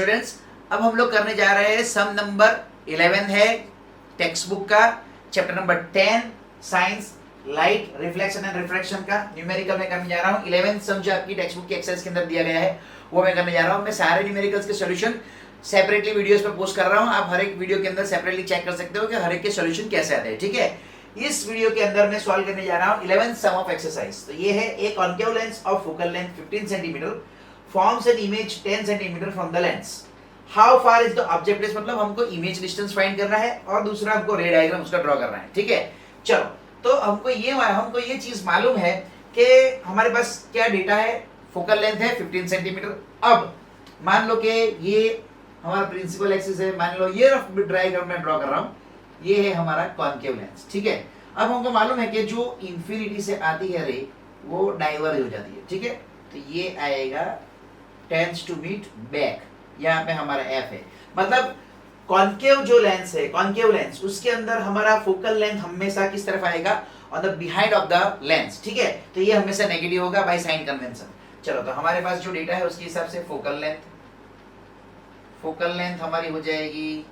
Students, अब हम लोग करने जा रहे हैं सम नंबर 11 है टेक्स्ट बुक का, chapter number 10 science light reflection and refraction का न्यूमेरिकल में करने जा रहा हूँ। 11 सम जो आपकी टेक्स्ट बुक की एक्सरसाइज के अंदर दिया गया है वो मैं करने जा रहा हूँ। मैं सारे न्यूमेरिकल्स के सॉल्यूशन सेपरेटली वीडियोस पे पोस्ट कर रहा हूँ। आप हर एक वीडियो के अंदर सेपरेटली चेक कर सकते हो कि हर एक के सॉल्यूशन कैसे आते हैं। ठीक है, इस वीडियो के अंदर मैं सॉल्व करने जा रहा हूँ 11 सम ऑफ एक्सरसाइज। तो ये है एक concave lens of focal length 15 centimetre forms an image 10 centimetre from the lens. How far is the object place, मतलब हमको इमेज डिस्टेंस फाइंड करना है और दूसरा हमको रे डायग्राम उसका ड्रॉ करना है। ठीक है, चलो तो हमको ये चीज मालूम है कि हमारे पास क्या डेटा है, फोकल लेंथ है 15 सेंटीमीटर। अब मान लो कि ये हमारा प्रिंसिपल एक्सिस है, मान लो ये रफ डायग्राम में ड्रॉ कर रहा हूँ, ये है हमारा कॉन्केव लेंस। ठीक है, अब हमको मालूम है कि जो इंफिनिटी से आती है रे वो डाइवर्ज हो जाती है। ठीक है, तो ये आएगा टेंड्स टू मीट बैक, यहाँ पे हमारा एफ है, मतलब कॉन्केव जो लेंस है, कॉन्केव लेंस, उसके अंदर हमारा फोकल लेंथ हमेशा किस तरफ आएगा, on the behind of the lens. ठीक है, तो ये हमेशा नेगेटिव होगा बाय साइन कन्वेंशन। चलो तो हमारे पास जो डेटा है उसके हिसाब से फोकल लेंथ हमारी हो जाएगी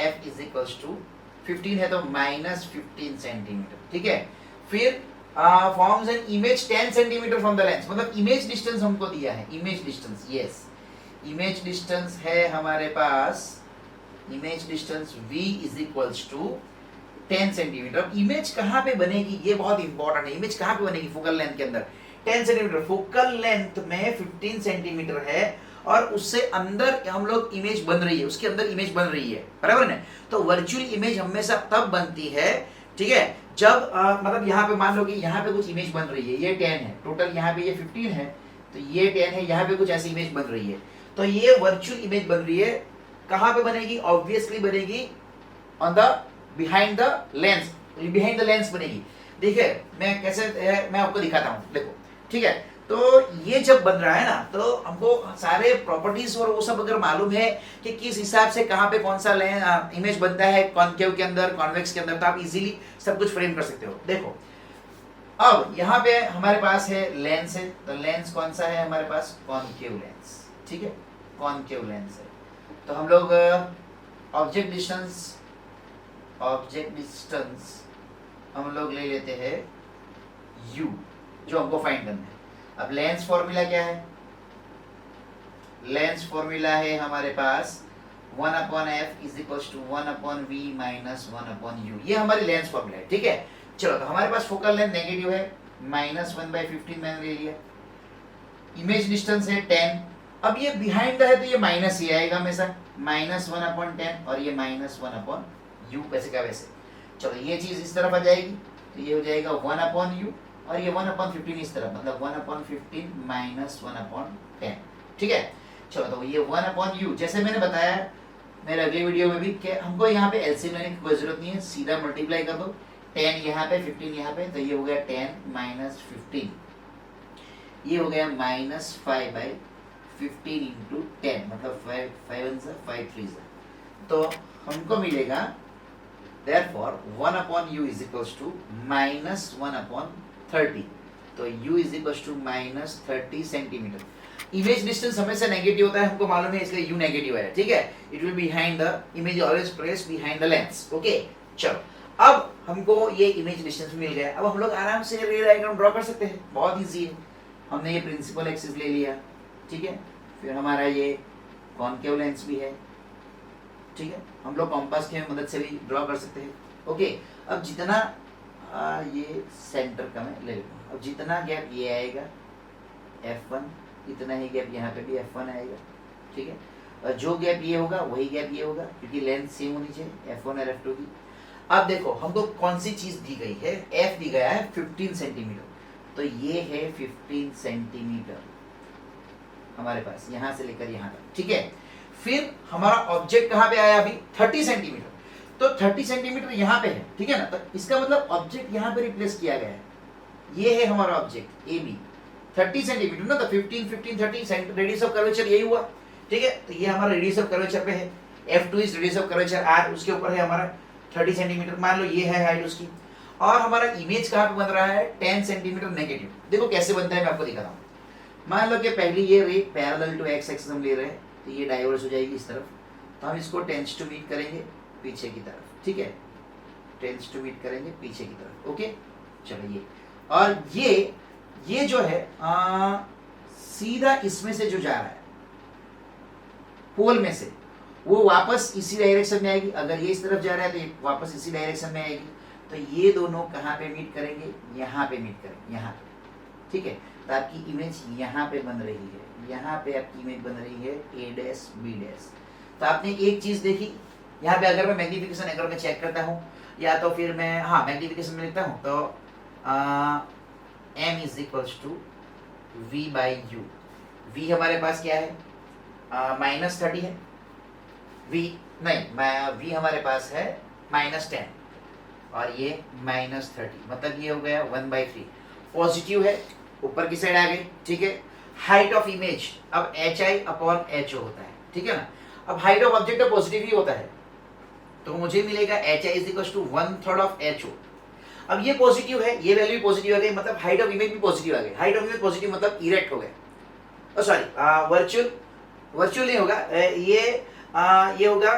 f इज इक्वल्स टू 15 है तो -15 सेंटीमीटर। ठीक है, फिर forms an image 10 centimetre from the lens, मतलब इमेज डिस्टेंस हमको दिया है, image distance, yes image distance है हमारे पास, image distance v is equals to 10 centimetre. Image कहाँ पे बनेगी ये बहुत इंपॉर्टेंट है, इमेज कहाँ पे बनेगी फोकल लेंथ के अंदर 10 सेंटीमीटर, फोकल लेंथ में 15 सेंटीमीटर है और उससे अंदर हम लोग इमेज बन रही है, उसके अंदर इमेज बन रही है, बराबर ना। तो वर्चुअल इमेज हमेशा तब बनती है, ठीक है, जब मतलब यहाँ पे मान लो कि यहाँ पे कुछ इमेज बन रही है, ये 10 है टोटल, यहाँ पे ये 15 है तो ये 10 है, यहाँ पे कुछ ऐसी इमेज बन रही है, तो ये वर्चुअल इमेज बन रही है। कहाँ पे बनेगी, ऑब्वियसली बनेगी on the behind the lens, behind the lens बनेगी। देखिए मैं कैसे मैं आपको दिखाता हूँ, देखो। ठीक है, तो ये जब बन रहा है ना तो हमको सारे प्रॉपर्टीज और वो सब अगर मालूम है कि किस हिसाब से कहाँ पे कौन सा इमेज बनता है कॉन्केव के अंदर, कॉन्वेक्स के अंदर, तो आप इजीली सब कुछ फ्रेम कर सकते हो। देखो अब यहाँ पे हमारे पास है लेंस है, तो लेंस कौन सा है हमारे पास, कॉन्केव लेंस। ठीक है, कॉन्केव लेंस है, तो हम लोग ऑब्जेक्ट डिस्टेंस हम लोग ले लेते हैं u, जो हमको फाइंड करना है। अब लेंस फॉर्मूला क्या है, लेंस फॉर्मूला है हमारे पास 1/f is equals to 1/v minus 1/u, ये हमारी लेंस फॉर्मूला है। ठीक है, चलो तो हमारे पास फोकल लेंथ नेगेटिव है, -1/15 मैंने ले लिया, इमेज डिस्टेंस है 10, अब ये बिहाइंड है तो ये माइनस ही आएगा हमेशा, -1/10 और ये -1/u, वैसे का वैसे। चलो ये चीज इस तरफ आ जाएगी तो ये हो जाएगा 1/u और ये 1/15 इस तरफ, मतलब 1/15 माइनस 1/10। ठीक है, चलो तो ये 1/u, जैसे मैंने बताया मेरे अगले वीडियो में भी कि हमको यहाँ पे एलसीएम लेने की कोई जरूरत नहीं है, सीधा मल्टीप्लाई कर दो, 10 यहाँ पे 15 यहाँ पे, तो ये हो गया 10 माइनस 15, ये हो गया -5/15 इंटू 10, मतलब 5 3, तो हमको मिलेगा therefore 1/u is equals to -1/30, तो u is equals to -30 centimetre. Image distance हमेशा नेगेटिव होता है, हमको मालूम है, इसलिए u नेगेटिव है। ठीक है, it will behind the image, always place behind the lens. Okay, चलो अब हमको ये इमेज डिस्टेंस मिल गया, अब हम लोग आराम से रे डायग्राम ड्रॉ कर सकते हैं, बहुत इजी है। हमने ये प्रिंसिपल एक्सिस ले लिया, ठीक है, फिर हमारा ये कॉन्केव लेंस भी है। ठीक है, हम लोग कॉम्पास की मदद से भी ड्रॉ कर सकते हैं। ओके, अब जितना ये सेंटर का मैं ले लूँगा, अब जितना गैप ये आएगा f1, इतना ही गैप यहाँ पे भी f1 आएगा। ठीक है, और जो गैप ये होगा वही गैप ये होगा, क्योंकि लेंथ सेम होनी चाहिए f1 और f2 की। अब देखो हमको कौन सी चीज दी गई है, f दी गया है 15 सेंटीमीटर, तो ये है 15 सेंटीमीटर हमारे पास, यहाँ से लेकर यहाँ तक। ठीक है, फिर हमारा ऑब्जेक्ट कहाँ पे आया अभी 30 सेंटीमीटर, तो 30 सेंटीमीटर यहाँ पे है। ठीक है ना, तो इसका मतलब ऑब्जेक्ट यहाँ पे रिप्लेस किया गया है, ये है हमारा ऑब्जेक्ट ए बी 30 सेंटीमीटर ना, तो 15 15 30 रेडियस ऑफ कर्वेचर यही हुआ। ठीक है, तो ये हमारा रेडियस ऑफ कर्वेचर पे है, f2 is radius of curvature r, उसके ऊपर है हमारा 30 सेंटीमीटर, मान लो ये है हाइट उसकी। और हमारा इमेज कहाँ पे बन रहा है 10 सेंटीमीटर नेगेटिव। देखो कैसे बनता है, मैं आपको दिखाता हूँ। मान लो कि पहली ये ray parallel to x axis हम ले रहे हैं, तो ये डाइवर्स हो जाएगी इस तरफ, तो हम इसको टेंस टू मीट करेंगे पीछे की तरफ, ठीक है, टेंस टू मीट करेंगे पीछे की तरफ, ओके। चलिए, और ये जो है सीधा इसमें से जो जा रहा है पोल में से, वो वापस इसी डायरेक्शन में आएगी। अगर ये इस तरफ जा रहा है तो ये वापस इसी डायरेक्शन में आएगी। तो ये दोनों कहाँ पे मीट करेंगे? यहाँ पे मीट करेंगे, यहाँ पे, ठीक है। तो आपकी इमेज यहाँ पे बन रही है, यहाँ पे आपकी इमेज बन रही है A डैश B डैश। तो आपने एक चीज देखी यहाँ पे, अगर मैं मैग्निफिकेशन अगर मैं चेक करता हूँ, या तो फिर मैं मैग्निफिकेशन में लिखता हूँ, तो M is equals to V/U। V हमारे पास क्या है? -30 है। V हमारे पास है -10 और ये -30, मतलब ये हो गया 1/3। पॉजिटिव है, ऊपर की साइड आ गई, ठीक है। हाइट ऑफ इमेज अब HI/HO होता है, ठीक है ना। अब हाइट ऑफ ऑब्जेक्ट पॉजिटिव ही होता है, तो मुझे मिलेगा HI is equal to 1/3 of HO। अब ये पॉजिटिव है, ये वैल्यू पॉजिटिव आ गई, मतलब हाइट ऑफ इमेज भी पॉजिटिव आ गई। हाइट ऑफ इमेज पॉजिटिव मतलब इरेक्ट हो गया, सॉरी वर्चुअल नहीं होगा, ये होगा,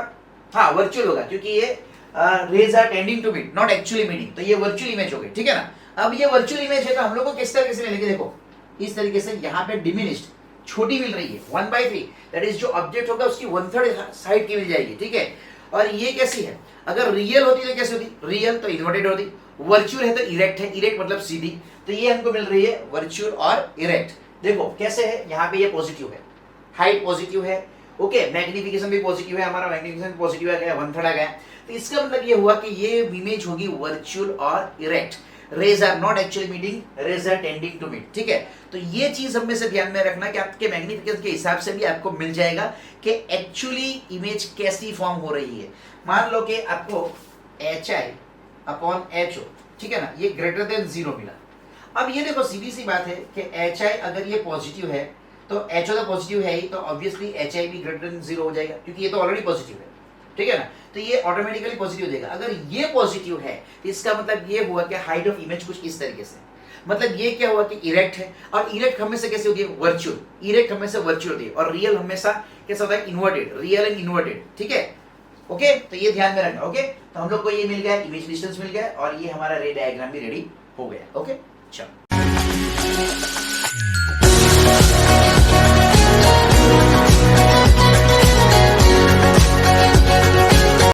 वर्चुअल होगा, क्योंकि ये rays are tending to meet, not actually meeting, तो ये वर्चुअल इमेज हो गई, ठीक है ना। अब ये वर्चुअल इमेज है, तो हम लोग को किस तरीके से मिलेगी? देखो इस तरीके से, यहाँ पे डिमिनिश्ड छोटी मिल रही है 1/3, दैट इज जो ऑब्जेक्ट होगा उसकी 1/3 साइड की मिल जाएगी, ठीक है। और ये कैसी है? अगर रियल होती तो कैसी होती? रियल तो इन्वर्टेड होती, वर्चुअल है तो इरेक्ट है, इरेक्ट मतलब सीधी। तो ये हमको मिल रही है वर्चुअल और इरेक्ट। देखो कैसे है, यहाँ पे ये पॉजिटिव है, हाइट पॉजिटिव है, ओके, मैग्निफिकेशन भी पॉजिटिव है, हमारा मैग्निफिकेशन पॉजिटिव आ गया, 1/3 आ गया। तो इसका मतलब ये हुआ कि ये इमेज होगी वर्चुअल और erect. Rays are not actually meeting, rays are tending to meet, ठीक है। तो ये चीज हमें से ध्यान में रखना कि आपके मैग्निफिकेशन के हिसाब से भी आपको मिल जाएगा कि एक्चुअली इमेज कैसी फॉर्म हो रही है। मान लो कि आपको HI/HO, ठीक है ना, ये ग्रेटर देन 0 मिला। अब ये देखो सीधी सी बात है कि HI अगर ये पॉजिटिव है तो HO तो पॉजिटिव है ही, तो ऑब्वियसली HI भी ग्रेटर देन 0 हो जाएगा, क्योंकि ये तो ऑलरेडी पॉजिटिव है, ठीक है ना। तो ये ऑटोमेटिकली पॉजिटिव हो जाएगा। अगर ये पॉजिटिव है तो इसका मतलब ये हुआ कि हाइट ऑफ इमेज कुछ इस तरीके से, मतलब ये क्या हुआ कि इरेक्ट है, और इरेक्ट हमेशा कैसे होती है? वर्चुअल। इरेक्ट हमेशा वर्चुअल होती है, और रियल हमेशा कैसा होता है? इन्वर्टेड, रियल एंड इन्वर्टेड, ठीक है, ओके। तो ये ध्यान में रखना, ओके। तो हम लोग को ये मिल गया, इमेज डिस्टेंस मिल गया, और ये हमारा रे डायग्राम भी रेडी हो गया, ओके। चलो